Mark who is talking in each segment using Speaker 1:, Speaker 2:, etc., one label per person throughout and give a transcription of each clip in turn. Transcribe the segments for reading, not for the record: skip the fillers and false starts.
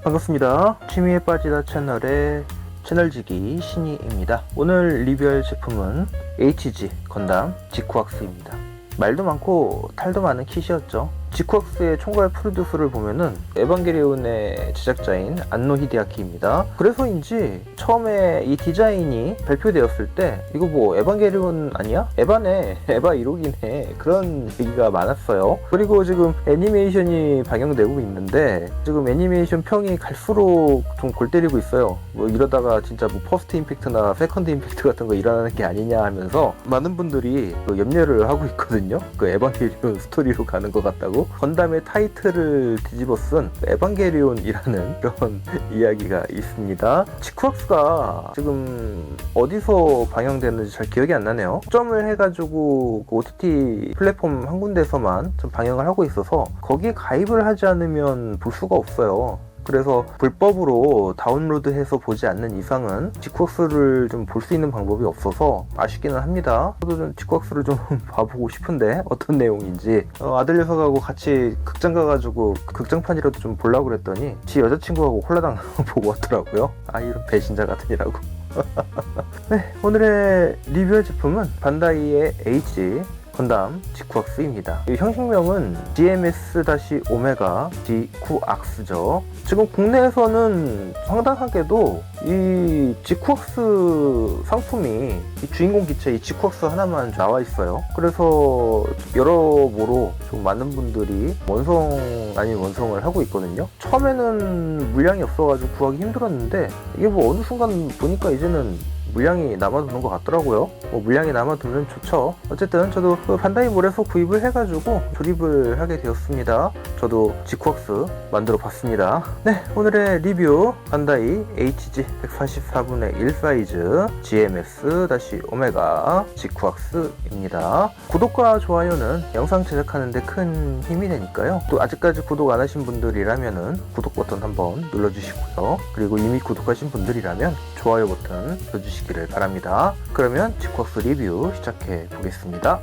Speaker 1: 반갑습니다. 취미에 빠지다 채널의 채널지기 신이입니다. 오늘 리뷰할 제품은 HG 건담 지쿠악스입니다. 말도 많고 탈도 많은 킷이었죠. 지쿠악스의 총괄 프로듀스를 보면은 에반게리온의 제작자인 안노 히데아키입니다. 그래서인지 처음에 이 디자인이 발표되었을 때 이거 뭐 에반게리온 아니야? 에바네, 에바 1호기네, 그런 얘기가 많았어요. 그리고 지금 애니메이션이 방영되고 있는데 지금 애니메이션 평이 갈수록 좀 골 때리고 있어요. 뭐 이러다가 진짜 뭐 퍼스트 임팩트나 세컨드 임팩트 같은 거 일어나는 게 아니냐 하면서 많은 분들이 염려를 하고 있거든요. 그 에반게리온 스토리로 가는 것 같다고. 건담의 타이틀을 뒤집어 쓴 에반게리온이라는 그런 이야기가 있습니다. 지쿠악스가 지금 어디서 방영되는지 잘 기억이 안 나네요. 점을 해가지고 그 OTT 플랫폼 한 군데서만 좀 방영을 하고 있어서 거기에 가입을 하지 않으면 볼 수가 없어요. 그래서 불법으로 다운로드해서 보지 않는 이상은 지쿠악스를 좀 볼 수 있는 방법이 없어서 아쉽기는 합니다. 저도 좀 지쿠악스를 좀 봐보고 싶은데 어떤 내용인지 아들 녀석하고 같이 극장 가가지고 극장판이라도 좀 보려고 그랬더니 지 여자친구하고 홀라당 보고 왔더라고요. 아, 이런 배신자 같으니라고. 네, 오늘의 리뷰할 제품은 반다이의 HG 건담 지쿠악스입니다. 이 형식명은 GMS-오메가 지쿠악스죠. 지금 국내에서는 상당하게도 이 지쿠악스 상품이 이 주인공 기체 이 지쿠악스 하나만 나와 있어요. 그래서 여러모로 좀 많은 분들이 원성 아닌 원성을 하고 있거든요. 처음에는 물량이 없어가지고 구하기 힘들었는데 이게 뭐 어느 순간 보니까 이제는 물량이 남아도는 것 같더라고요. 뭐 물량이 남아두면 좋죠. 어쨌든 저도 그 반다이몰에서 구입을 해가지고 조립을 하게 되었습니다. 저도 지쿠악스 만들어 봤습니다. 네, 오늘의 리뷰 반다이 HG 144분의 1 사이즈 GMS-오메가 지쿠악스입니다. 구독과 좋아요는 영상 제작하는데 큰 힘이 되니까요. 또 아직까지 구독 안 하신 분들이라면은 구독 버튼 한번 눌러주시고요. 그리고 이미 구독하신 분들이라면 좋아요 버튼 눌러주시기를 바랍니다. 그러면 지쿠악스 리뷰 시작해 보겠습니다.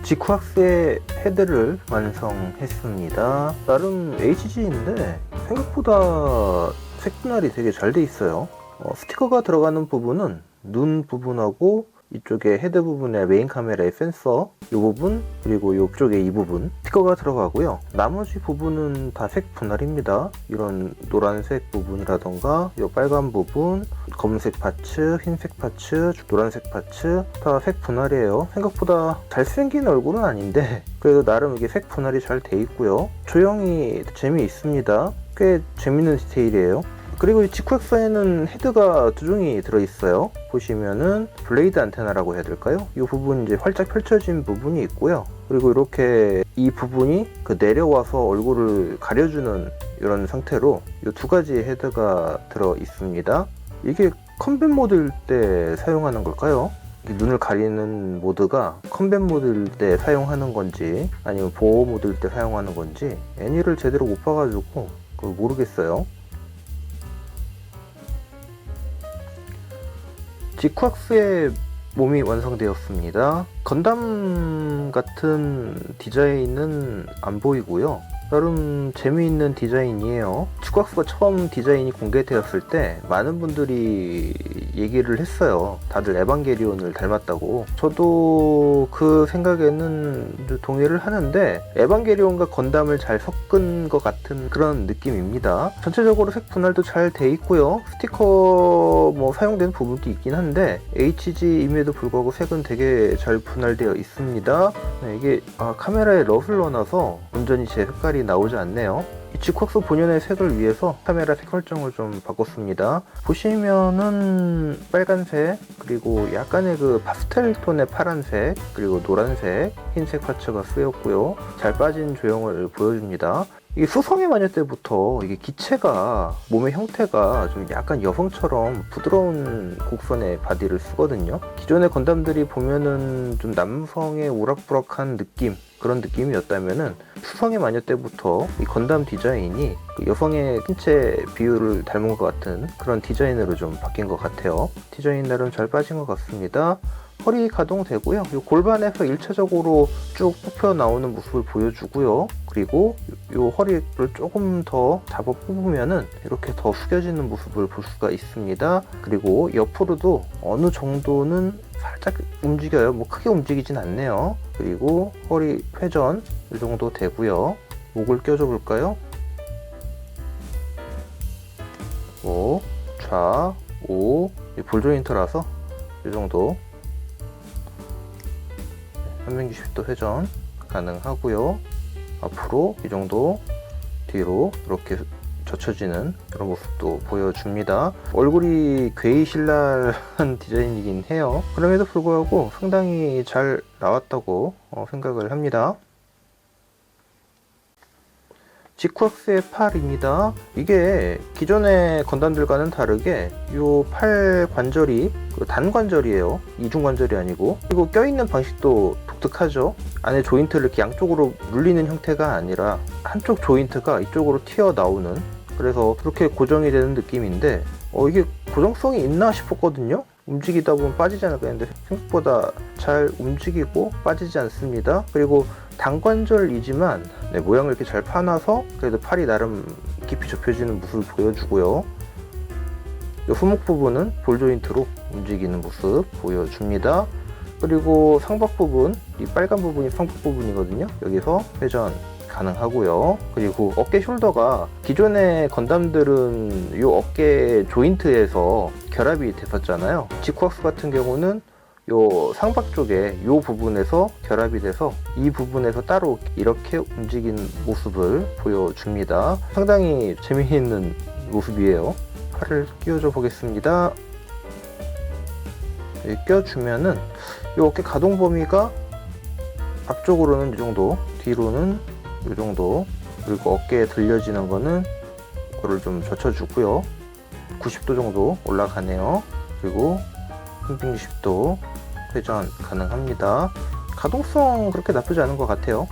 Speaker 1: 지쿠악스의 헤드를 완성했습니다. 나름 HG인데 생각보다 색분할이 되게 잘 돼 있어요. 스티커가 들어가는 부분은 눈 부분하고 이쪽에 헤드 부분에 메인 카메라의 센서 이 부분, 그리고 이쪽에 이 부분 스티커가 들어가고요. 나머지 부분은 다 색 분할입니다. 이런 노란색 부분이라던가 이 빨간 부분, 검은색 파츠, 흰색 파츠, 노란색 파츠 다 색 분할이에요. 생각보다 잘생긴 얼굴은 아닌데 그래도 나름 이게 색 분할이 잘 돼 있고요. 조형이 재미있습니다. 꽤 재밌는 디테일이에요. 그리고 이 지쿠악스에는 헤드가 두 종이 들어있어요. 보시면은 블레이드 안테나라고 해야 될까요? 이 부분 이제 활짝 펼쳐진 부분이 있고요. 그리고 이렇게 이 부분이 그 내려와서 얼굴을 가려주는 이런 상태로 이 두 가지 헤드가 들어 있습니다. 이게 컴뱃 모드일 때 사용하는 걸까요? 눈을 가리는 모드가 컴뱃 모드일 때 사용하는 건지 아니면 보호 모드일 때 사용하는 건지 애니를 제대로 못 봐가지고 그걸 모르겠어요. 지쿠악스의 몸이 완성되었습니다. 건담 같은 디자인은 안 보이고요. 나름 재미있는 디자인이에요. 지쿠악스가 처음 디자인이 공개되었을 때 많은 분들이 얘기를 했어요. 다들 에반게리온을 닮았다고. 저도 그 생각에는 동의를 하는데 에반게리온과 건담을 잘 섞은 것 같은 그런 느낌입니다. 전체적으로 색 분할도 잘 돼 있고요. 스티커 뭐 사용된 부분도 있긴 한데 HG임에도 불구하고 색은 되게 잘 분할되어 있습니다. 네, 이게 카메라에 럿을 넣어놔서 온전히 제 색깔이 나오지 않네요. 이 지쿠악스 본연의 색을 위해서 카메라 색 설정을 좀 바꿨습니다. 보시면은 빨간색, 그리고 약간의 그 파스텔 톤의 파란색, 그리고 노란색, 흰색 파츠가 쓰였고요. 잘 빠진 조형을 보여줍니다. 이게 수성의 마녀 때부터 이게 기체가 몸의 형태가 좀 약간 여성처럼 부드러운 곡선의 바디를 쓰거든요. 기존의 건담들이 보면은 좀 남성의 오락부락한 느낌, 그런 느낌이었다면은 수성의 마녀 때부터 이 건담 디자인이 그 여성의 신체 비율을 닮은 것 같은 그런 디자인으로 좀 바뀐 것 같아요. 디자인 나름 잘 빠진 것 같습니다. 허리 가동되고요. 이 골반에서 1차적으로 쭉 뽑혀 나오는 모습을 보여주고요. 그리고 요 허리를 조금 더 잡아 뽑으면은 이렇게 더 숙여지는 모습을 볼 수가 있습니다. 그리고 옆으로도 어느 정도는 살짝 움직여요. 뭐 크게 움직이진 않네요. 그리고 허리 회전 이 정도 되고요. 목을 껴줘 볼까요? 5, 좌, 5, 볼 조인트라서 이 정도 360도 회전 가능하고요. 앞으로 이 정도, 뒤로 이렇게 젖혀지는 그런 모습도 보여줍니다. 얼굴이 괴이신랄한 디자인이긴 해요. 그럼에도 불구하고 상당히 잘 나왔다고 생각을 합니다. 지쿠악스의 팔입니다. 이게 기존의 건담들과는 다르게 이 팔 관절이 단관절이에요. 이중관절이 아니고. 그리고 껴있는 방식도 독특하죠. 안에 조인트를 이렇게 양쪽으로 물리는 형태가 아니라 한쪽 조인트가 이쪽으로 튀어나오는, 그래서 그렇게 고정이 되는 느낌인데 이게 고정성이 있나 싶었거든요. 움직이다 보면 빠지지 않을까 했는데 생각보다 잘 움직이고 빠지지 않습니다. 그리고 단관절이지만 모양을 이렇게 잘 파놔서 그래도 팔이 나름 깊이 접혀지는 모습을 보여주고요. 이 후목 부분은 볼 조인트로 움직이는 모습 보여줍니다. 그리고 상박 부분, 이 빨간 부분이 상박 부분이거든요. 여기서 회전 가능하고요. 그리고 어깨 숄더가 기존의 건담들은 이 어깨 조인트에서 결합이 됐었잖아요. 지쿠악스 같은 경우는 요 상박 쪽에 요 부분에서 결합이 돼서 이 부분에서 따로 이렇게 움직이는 모습을 보여줍니다. 상당히 재미있는 모습이에요. 팔을 끼워줘 보겠습니다. 껴주면은 요 어깨 가동 범위가 앞쪽으로는 이 정도, 뒤로는 이 정도, 그리고 어깨에 들려지는 거는 그거를 좀 젖혀주고요. 90도 정도 올라가네요. 그리고 360도 회전 가능합니다. 가동성 그렇게 나쁘지 않은 것 같아요.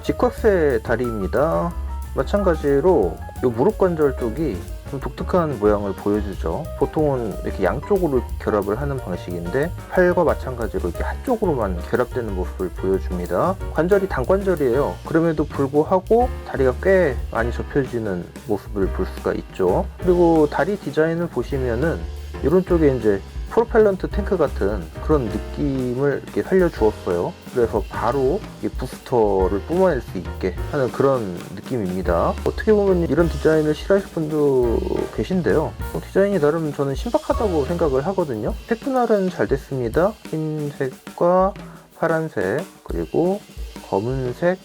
Speaker 1: 지쿠악스의 다리입니다. 마찬가지로 이 무릎 관절 쪽이 좀 독특한 모양을 보여주죠. 보통은 이렇게 양쪽으로 결합을 하는 방식인데 팔과 마찬가지로 이렇게 한쪽으로만 결합되는 모습을 보여줍니다. 관절이 단관절이에요. 그럼에도 불구하고 다리가 꽤 많이 접혀지는 모습을 볼 수가 있죠. 그리고 다리 디자인을 보시면은 이런 쪽에 이제 프로펠런트 탱크 같은 그런 느낌을 이렇게 살려주었어요. 그래서 바로 이 부스터를 뿜어낼 수 있게 하는 그런 느낌입니다. 어떻게 보면 이런 디자인을 싫어하실 분도 계신데요. 디자인이 나름 저는 신박하다고 생각을 하거든요. 색 분할은 잘 됐습니다. 흰색과 파란색, 그리고 검은색,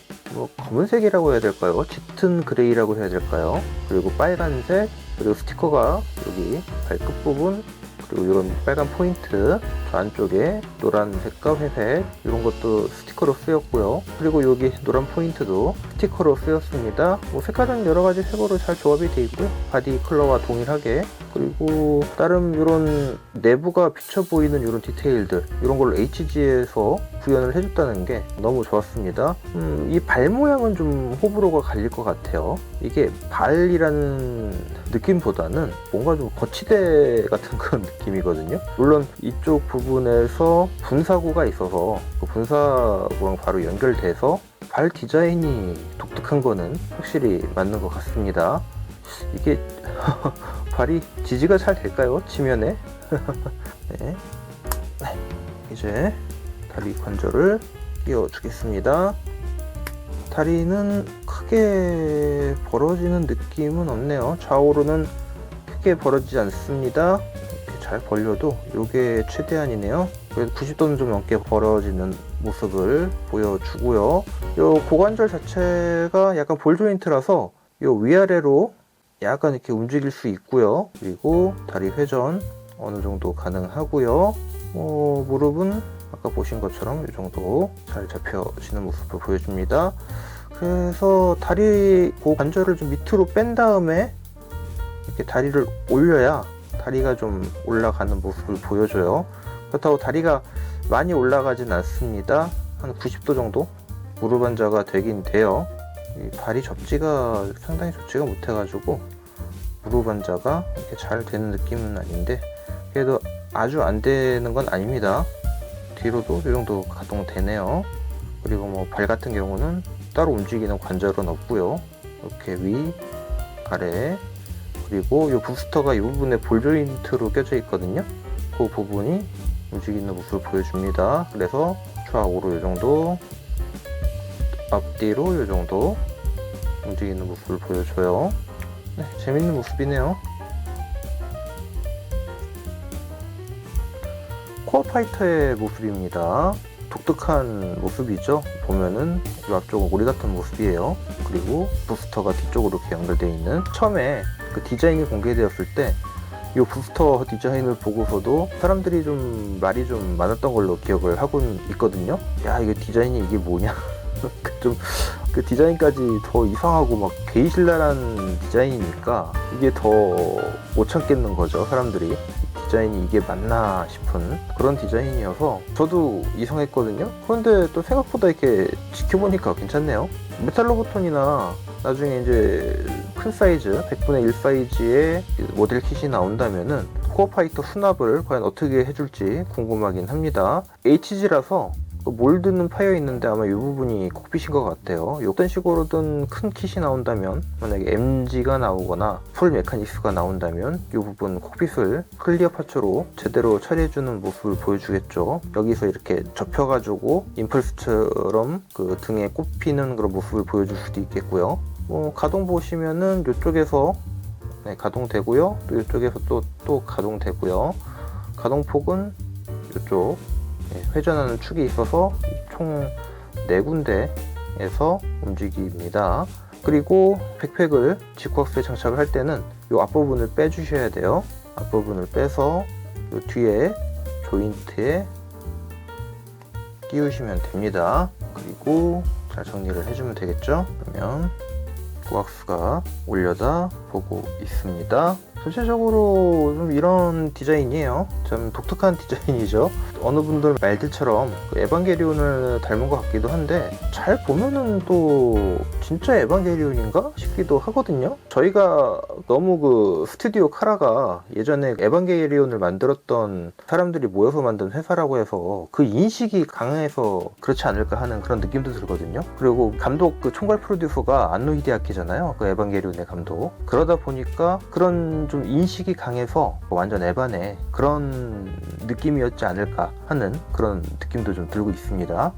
Speaker 1: 검은색이라고 해야 될까요? 짙은 그레이라고 해야 될까요? 그리고 빨간색, 그리고 스티커가 여기 발끝 부분, 그리고 이런 빨간 포인트, 저 안쪽에 노란색과 회색 이런 것도 스티커로 쓰였고요. 그리고 여기 노란 포인트도 스티커로 쓰였습니다. 색깔은 여러가지 색으로 잘 조합이 되어 있고요. 바디 컬러와 동일하게. 그리고 나름 이런 내부가 비쳐 보이는 이런 디테일들, 이런 걸 HG에서 구현을 해줬다는 게 너무 좋았습니다. 이 발 모양은 좀 호불호가 갈릴 것 같아요. 이게 발이라는 느낌보다는 뭔가 좀 거치대 같은 그런 느낌이거든요. 물론 이쪽 부분에서 분사구가 있어서 그 분사구랑 바로 연결돼서 발 디자인이 독특한 거는 확실히 맞는 것 같습니다. 이게 발이 지지가 잘 될까요? 치면에? 네. 이제 다리 관절을 끼워 주겠습니다. 다리는 크게 벌어지는 느낌은 없네요. 좌우로는 크게 벌어지지 않습니다. 이렇게 잘 벌려도 이게 최대한이네요. 그래도 90도는 좀 넘게 벌어지는 모습을 보여주고요. 이 고관절 자체가 약간 볼 조인트라서 이 위아래로 약간 이렇게 움직일 수 있고요. 그리고 다리 회전 어느 정도 가능하고요. 무릎은 아까 보신 것처럼 이 정도 잘 잡혀지는 모습을 보여줍니다. 그래서 다리 관절을 좀 밑으로 뺀 다음에 이렇게 다리를 올려야 다리가 좀 올라가는 모습을 보여줘요. 그렇다고 다리가 많이 올라가진 않습니다. 한 90도 정도 무릎 앉아가 되긴 돼요. 이 발이 접지가 상당히 좋지가 못해가지고 무릎 앉아가 이렇게 잘 되는 느낌은 아닌데, 그래도 아주 안 되는 건 아닙니다. 뒤로도 이 정도 가동되네요. 그리고 뭐 발 같은 경우는 따로 움직이는 관절은 없고요. 이렇게 위, 아래, 그리고 이 부스터가 이 부분에 볼 조인트로 껴져 있거든요. 그 부분이 움직이는 모습을 보여줍니다. 그래서 좌우로 이 정도, 앞뒤로 이 정도 움직이는 모습을 보여줘요. 네, 재밌는 모습이네요. 코어 파이터의 모습입니다. 독특한 모습이죠. 보면은 이 앞쪽은 오리 같은 모습이에요. 그리고 부스터가 뒤쪽으로 이렇게 연결되어 있는, 처음에 그 디자인이 공개되었을 때 이 부스터 디자인을 보고서도 사람들이 좀 말이 좀 많았던 걸로 기억을 하고 있거든요. 야, 이거 디자인이 이게 뭐냐. 좀 그 디자인까지 더 이상하고 막 게이실라란 디자인이니까 이게 더 못 참겠는 거죠, 사람들이. 디자인이 이게 맞나 싶은 그런 디자인이어서 저도 이상했거든요. 그런데 또 생각보다 이렇게 지켜보니까 괜찮네요. 메탈로보톤이나 나중에 이제 큰 사이즈 100분의 1 사이즈의 모델 킷이 나온다면은 코어 파이터 수납을 과연 어떻게 해줄지 궁금하긴 합니다. HG라서 몰드는 파여 있는데 아마 이 부분이 콕핏인 것 같아요. 어떤 식으로든 큰 킷이 나온다면, 만약에 MG가 나오거나 풀 메카닉스가 나온다면 이 부분 콕핏을 클리어 파츠로 제대로 처리해주는 모습을 보여주겠죠. 여기서 이렇게 접혀가지고 임펄스처럼 그 등에 꼽히는 그런 모습을 보여줄 수도 있겠고요. 가동 보시면은 이쪽에서 가동되고요. 또 이쪽에서 또 가동되고요. 가동폭은 이쪽 회전하는 축이 있어서 총 4군데에서 움직입니다. 그리고 백팩을 지쿠악스에 장착을 할 때는 이 앞부분을 빼주셔야 돼요. 앞부분을 빼서 이 뒤에 조인트에 끼우시면 됩니다. 그리고 잘 정리를 해주면 되겠죠. 그러면 쿠악스가 올려다 보고 있습니다. 전체적으로 좀 이런 디자인이에요. 좀 독특한 디자인이죠. 어느 분들 말들처럼 에반게리온을 닮은 것 같기도 한데, 잘 보면은 또 진짜 에반게리온인가 싶기도 하거든요. 저희가 너무 그 스튜디오 카라가 예전에 에반게리온을 만들었던 사람들이 모여서 만든 회사라고 해서 그 인식이 강해서 그렇지 않을까 하는 그런 느낌도 들거든요. 그리고 감독, 그 총괄 프로듀서가 안노 히데아키잖아요. 그 에반게리온의 감독. 그러다 보니까 그런 좀 인식이 강해서 완전 에반의 그런 느낌이었지 않을까 하는 그런 느낌도 좀 들고 있습니다.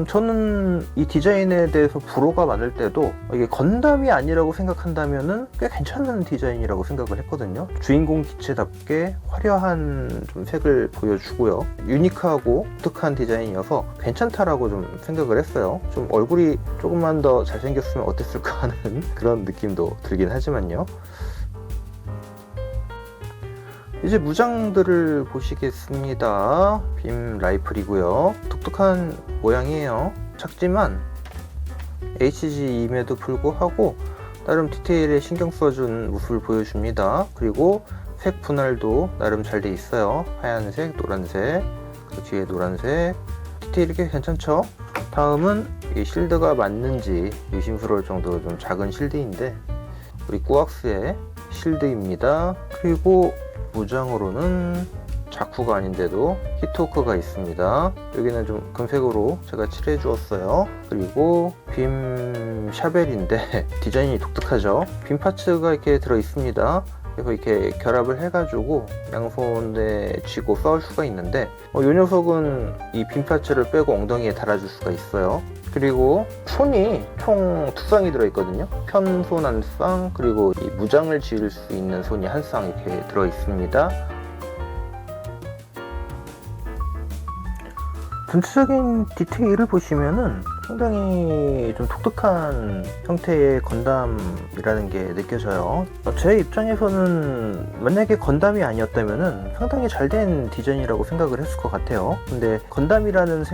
Speaker 1: 저는 이 디자인에 대해서 불호가 많을 때도 이게 건담이 아니라고 생각한다면은 꽤 괜찮은 디자인이라고 생각을 했거든요. 주인공 기체답게 화려한 좀 색을 보여주고요. 유니크하고 독특한 디자인이어서 괜찮다라고 좀 생각을 했어요. 좀 얼굴이 조금만 더 잘생겼으면 어땠을까 하는 그런 느낌도 들긴 하지만요. 이제 무장들을 보시겠습니다. 빔 라이플이고요. 독특한 모양이에요. 작지만 HG임에도 불구하고 나름 디테일에 신경 써준 모습을 보여줍니다. 그리고 색 분할도 나름 잘 돼 있어요. 하얀색, 노란색, 그 뒤에 노란색. 디테일이 꽤 괜찮죠? 다음은 이 실드가 맞는지 의심스러울 정도로 좀 작은 실드인데, 우리 꾸악스의 실드입니다. 그리고 무장으로는 자쿠가 아닌데도 히트호크가 있습니다. 여기는 좀 금색으로 제가 칠해 주었어요. 그리고 빔 샤벨인데 디자인이 독특하죠. 빔 파츠가 이렇게 들어 있습니다. 그래서 이렇게 결합을 해가지고 양손에 쥐고 싸울 수가 있는데, 이 녀석은 이 빔 파츠를 빼고 엉덩이에 달아줄 수가 있어요. 그리고 손이 총 2쌍이 들어있거든요. 편손 한 쌍, 그리고 이 무장을 지을 수 있는 손이 한 쌍 이렇게 들어있습니다. 전체적인 디테일을 보시면은 상당히 좀 독특한 형태의 건담이라는 게 느껴져요. 제 입장에서는 만약에 건담이 아니었다면은 상당히 잘된 디자인이라고 생각을 했을 것 같아요. 근데 건담이라는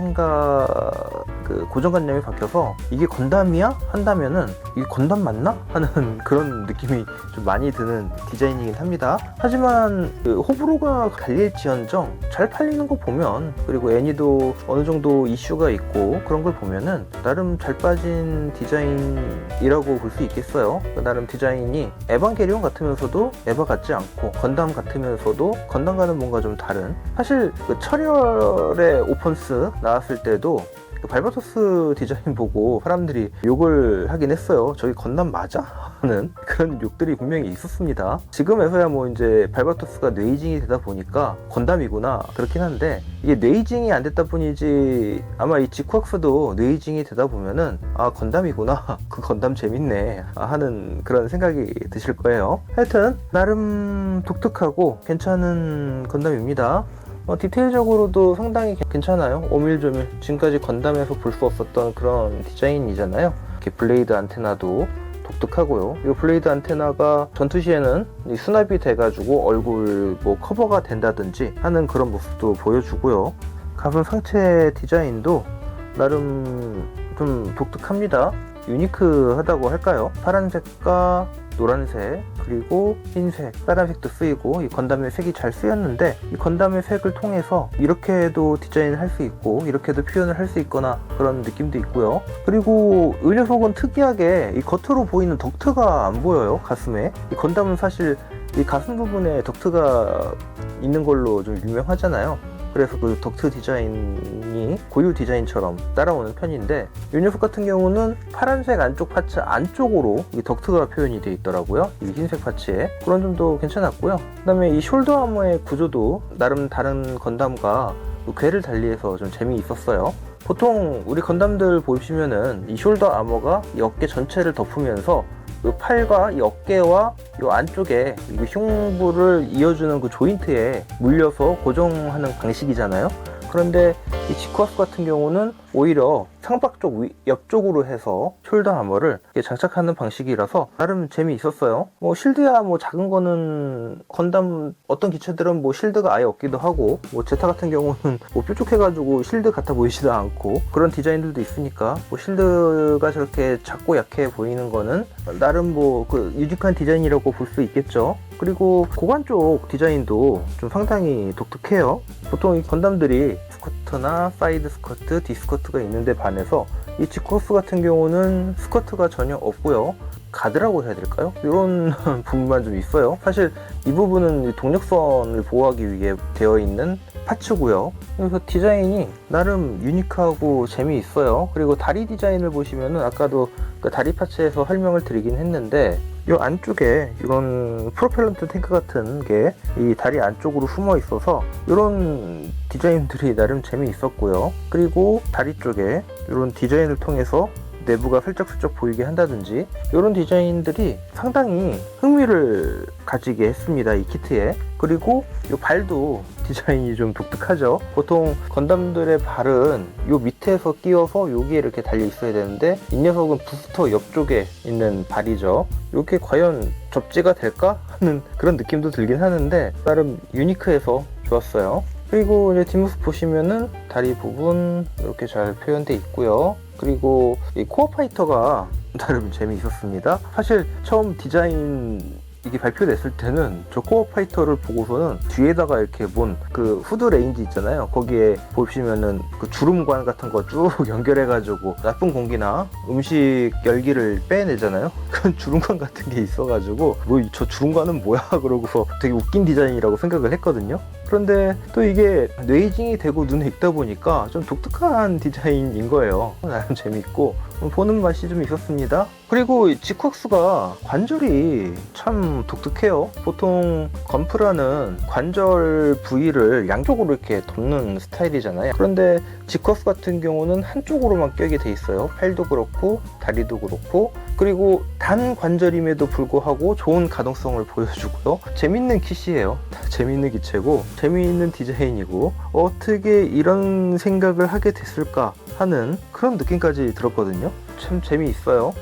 Speaker 1: 그 고정관념이 바뀌어서 이게 건담이야? 한다면은 이게 건담 맞나? 하는 그런 느낌이 좀 많이 드는 디자인이긴 합니다. 하지만 그 호불호가 갈릴지언정 잘 팔리는 거 보면, 그리고 애니도 어느 정도 이슈가 있고 그런 걸 보면은 나름 잘 빠진 디자인이라고 볼 수 있겠어요. 나름 디자인이 에반게리온 같으면서도 에바 같지 않고, 건담 같으면서도 건담과는 뭔가 좀 다른, 사실 그 철혈의 오펀스 나왔을 때도 그 발바토스 디자인 보고 사람들이 욕을 하긴 했어요. 저기 건담 맞아? 하는 그런 욕들이 분명히 있었습니다. 지금에서야 뭐 이제 발바토스가 뇌이징이 되다 보니까 건담이구나 그렇긴 한데, 이게 뇌이징이 안 됐다 뿐이지 아마 이 지쿠악스도 뇌이징이 되다 보면은 아 건담이구나 그 건담 재밌네 하는 그런 생각이 드실 거예요. 하여튼 나름 독특하고 괜찮은 건담입니다. 디테일적으로도 상당히 괜찮아요. 오밀조밀 지금까지 건담에서 볼 수 없었던 그런 디자인이잖아요. 이렇게 블레이드 안테나도 독특하고요. 이 블레이드 안테나가 전투 시에는 수납이 돼가지고 얼굴 뭐 커버가 된다든지 하는 그런 모습도 보여주고요. 가슴 상체 디자인도 나름 좀 독특합니다. 유니크하다고 할까요? 파란색과 노란색 그리고 흰색, 빨간색도 쓰이고 이 건담의 색이 잘 쓰였는데, 이 건담의 색을 통해서 이렇게도 디자인을 할 수 있고 이렇게도 표현을 할 수 있거나 그런 느낌도 있고요. 그리고 이 녀석은 특이하게 이 겉으로 보이는 덕트가 안 보여요. 가슴에. 이 건담은 사실 이 가슴 부분에 덕트가 있는 걸로 좀 유명하잖아요. 그래서 그 덕트 디자인이 고유 디자인처럼 따라오는 편인데, 이 녀석 같은 경우는 파란색 안쪽 파츠 안쪽으로 이 덕트가 표현이 되어 있더라고요. 이 흰색 파츠에. 그런 점도 괜찮았고요. 그 다음에 이 숄더 아머의 구조도 나름 다른 건담과 궤를 달리해서 좀 재미있었어요. 보통 우리 건담들 보시면은 이 숄더 아머가 이 어깨 전체를 덮으면서 이 팔과 이 어깨와 이 안쪽에 이 흉부를 이어주는 그 조인트에 물려서 고정하는 방식이잖아요. 그런데 이 지쿠악스 같은 경우는 오히려 상박 쪽 옆쪽으로 해서 숄더 아머를 장착하는 방식이라서 나름 재미있었어요. 뭐 실드야 뭐 작은 거는 건담 어떤 기체들은 뭐 실드가 아예 없기도 하고, 뭐 제타 같은 경우는 뭐 뾰족해가지고 실드 같아 보이지도 않고 그런 디자인들도 있으니까, 뭐 실드가 저렇게 작고 약해 보이는 거는 나름 뭐 그 유니크한 디자인이라고 볼 수 있겠죠. 그리고 고관 쪽 디자인도 좀 상당히 독특해요. 보통 이 건담들이 스커트나 사이드 스커트, 디스커트가 있는데 반해서 이 지쿠악스 같은 경우는 스커트가 전혀 없고요. 가드라고 해야 될까요? 이런 부분만 좀 있어요. 사실 이 부분은 동력선을 보호하기 위해 되어 있는 파츠고요. 그래서 디자인이 나름 유니크하고 재미있어요. 그리고 다리 디자인을 보시면은 아까도 그 다리 파츠에서 설명을 드리긴 했는데, 이 안쪽에 이런 프로펠런트 탱크 같은 게 이 다리 안쪽으로 숨어 있어서 이런 디자인들이 나름 재미있었고요. 그리고 다리 쪽에 이런 디자인을 통해서 내부가 슬쩍슬쩍 보이게 한다든지 이런 디자인들이 상당히 흥미를 가지게 했습니다, 이 키트에. 그리고 이 발도 디자인이 좀 독특하죠. 보통 건담들의 발은 이 밑에서 끼어서 여기에 이렇게 달려 있어야 되는데, 이 녀석은 부스터 옆쪽에 있는 발이죠. 이게 과연 접지가 될까 하는 그런 느낌도 들긴 하는데 나름 유니크해서 좋았어요. 그리고 이제 뒷모습 보시면은 다리 부분 이렇게 잘 표현되어 있고요. 그리고 이 코어 파이터가 나름 재미있었습니다. 사실 처음 디자인 이게 발표됐을 때는 저 코어 파이터를 보고서는 뒤에다가 이렇게 뭔 그 후드 레인지 있잖아요. 거기에 보시면은 그 주름관 같은 거 쭉 연결해가지고 나쁜 공기나 음식 열기를 빼내잖아요. 그런 주름관 같은 게 있어가지고 뭐 저 주름관은 뭐야 그러고서 되게 웃긴 디자인이라고 생각을 했거든요. 그런데 또 이게 뇌이징이 되고 눈에 익다 보니까 좀 독특한 디자인인 거예요. 나름 재밌고 보는 맛이 좀 있었습니다. 그리고 지쿠악스가 관절이 참 독특해요. 보통 건프라는 관절 부위를 양쪽으로 이렇게 덮는 스타일이잖아요. 그런데 지쿠악스 같은 경우는 한쪽으로만 껴게 돼 있어요. 팔도 그렇고 다리도 그렇고. 그리고 단 관절임에도 불구하고 좋은 가동성을 보여주고요. 재밌는 킷이에요. 재밌는 기체고 재미있는 디자인이고 어떻게 이런 생각을 하게 됐을까 하는 그런 느낌까지 들었거든요. 참 재미있어요.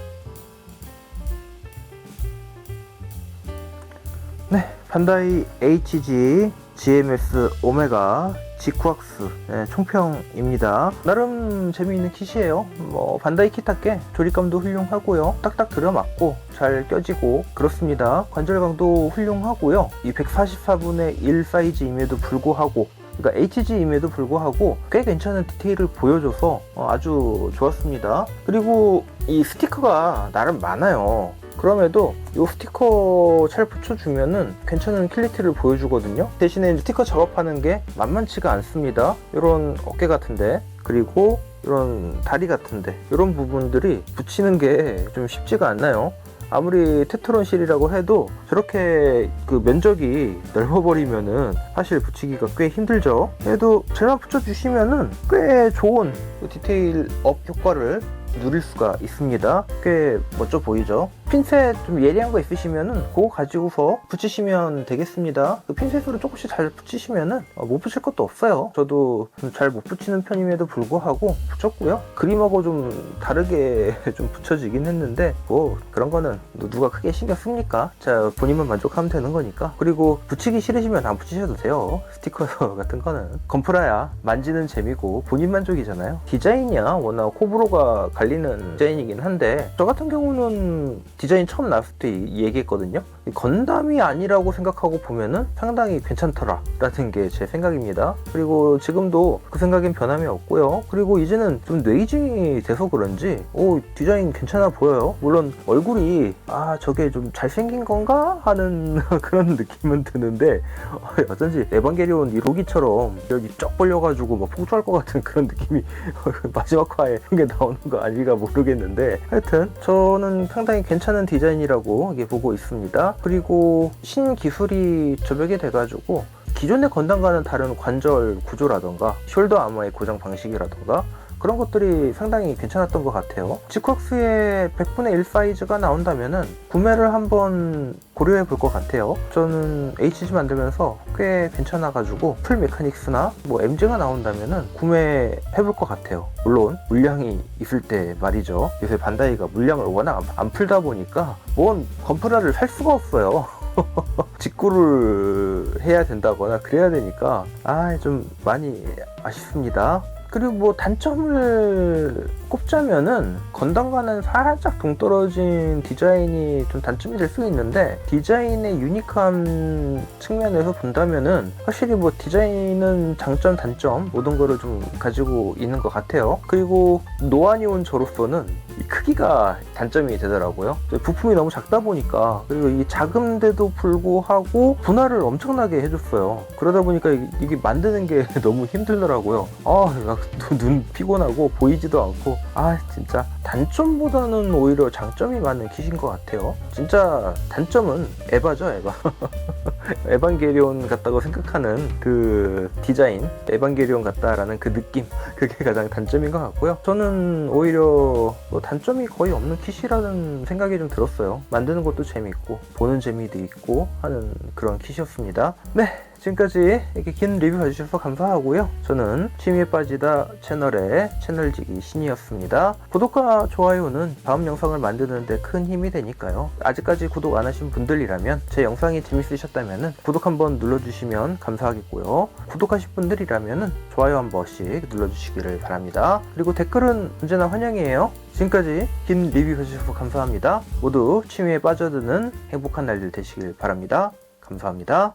Speaker 1: 네, 반다이 HG GMS 오메가 지쿠악스 총평입니다. 나름 재미있는 kit이에요. 뭐 반다이 kit답게 조립감도 훌륭하고요. 딱딱 들어맞고 잘 껴지고 그렇습니다. 관절감도 훌륭하고요. 이 144분의 1 사이즈임에도 불구하고, 그러니까 HG임에도 불구하고 꽤 괜찮은 디테일을 보여줘서 아주 좋았습니다. 그리고 이 스티커가 나름 많아요. 그럼에도 이 스티커 잘 붙여주면은 괜찮은 퀄리티를 보여주거든요. 대신에 스티커 작업하는 게 만만치가 않습니다. 이런 어깨 같은데, 그리고 이런 다리 같은데 이런 부분들이 붙이는 게 좀 쉽지가 않나요? 아무리 테트론 실이라고 해도 저렇게 그 면적이 넓어버리면은 사실 붙이기가 꽤 힘들죠. 그래도 젤만 붙여주시면은 꽤 좋은 디테일 업 효과를 누릴 수가 있습니다. 꽤 멋져 보이죠? 핀셋 좀 예리한 거 있으시면은 그거 가지고서 붙이시면 되겠습니다. 그 핀셋으로 조금씩 잘 붙이시면은 못 붙일 것도 없어요. 저도 잘 못 붙이는 편임에도 불구하고 붙였고요. 그림하고 좀 다르게 좀 붙여지긴 했는데 뭐 그런 거는 누가 크게 신경 씁니까? 자, 본인만 만족하면 되는 거니까. 그리고 붙이기 싫으시면 안 붙이셔도 돼요. 스티커 같은 거는 건프라야 만지는 재미고 본인 만족이잖아요. 디자인이야 워낙 호불호가 갈리는 디자인이긴 한데 저 같은 경우는 디자인 처음 나왔을 때 얘기했거든요. 건담이 아니라고 생각하고 보면은 상당히 괜찮더라 라는 게 제 생각입니다. 그리고 지금도 그 생각엔 변함이 없고요. 그리고 이제는 좀 뇌이징이 돼서 그런지 디자인 괜찮아 보여요. 물론 얼굴이 저게 좀 잘생긴 건가 하는 그런 느낌은 드는데 어쩐지 에반게리온 이 로기처럼 여기 쫙 벌려가지고 막 폭주할 것 같은 그런 느낌이 마지막 화에 그게 나오는 거 아닐까 모르겠는데 하여튼 저는 상당히 괜찮은 디자인이라고 보고 있습니다. 그리고 신기술이 접목이 돼가지고 기존의 건담과는 다른 관절 구조라던가 숄더 아머의 고정 방식이라던가 그런 것들이 상당히 괜찮았던 것 같아요. 지쿠악스의 100분의 1 사이즈가 나온다면은 구매를 한번 고려해 볼 것 같아요. 저는 HG 만들면서 꽤 괜찮아가지고 풀 메카닉스나 뭐 MG가 나온다면은 구매해 볼 것 같아요. 물론 물량이 있을 때 말이죠. 요새 반다이가 물량을 워낙 안 풀다 보니까 뭔 건프라를 살 수가 없어요. 직구를 해야 된다거나 그래야 되니까 좀 많이 아쉽습니다. 그리고 뭐 단점을 꼽자면은 건담과는 살짝 동떨어진 디자인이 좀 단점이 될 수 있는데 디자인의 유니크한 측면에서 본다면은 확실히 뭐 디자인은 장점 단점 모든 거를 좀 가지고 있는 것 같아요. 그리고 노아니온 저로서는 이 크기가 단점이 되더라고요. 부품이 너무 작다 보니까 그리고 이 작은데도 불구하고 분할을 엄청나게 해줬어요. 그러다 보니까 이게 만드는 게 너무 힘들더라고요. 눈 피곤하고 보이지도 않고 진짜 단점보다는 오히려 장점이 많은 kit인 것 같아요. 진짜 단점은 에바죠, 에바. 에반게리온 같다고 생각하는 그 디자인, 에반게리온 같다라는 그 느낌, 그게 가장 단점인 것 같고요. 저는 오히려 뭐 단점이 거의 없는 kit이라는 생각이 좀 들었어요. 만드는 것도 재밌고 보는 재미도 있고 하는 그런 kit이었습니다. 네, 지금까지 이렇게 긴 리뷰 봐주셔서 감사하고요. 저는 취미에 빠지다 채널의 채널지기 신이었습니다. 구독과 좋아요는 다음 영상을 만드는데 큰 힘이 되니까요. 아직까지 구독 안 하신 분들이라면 제 영상이 재밌으셨다면 구독 한번 눌러주시면 감사하겠고요. 구독하신 분들이라면 좋아요 한 번씩 눌러주시기를 바랍니다. 그리고 댓글은 언제나 환영이에요. 지금까지 긴 리뷰 해주셔서 감사합니다. 모두 취미에 빠져드는 행복한 날들 되시길 바랍니다. 감사합니다.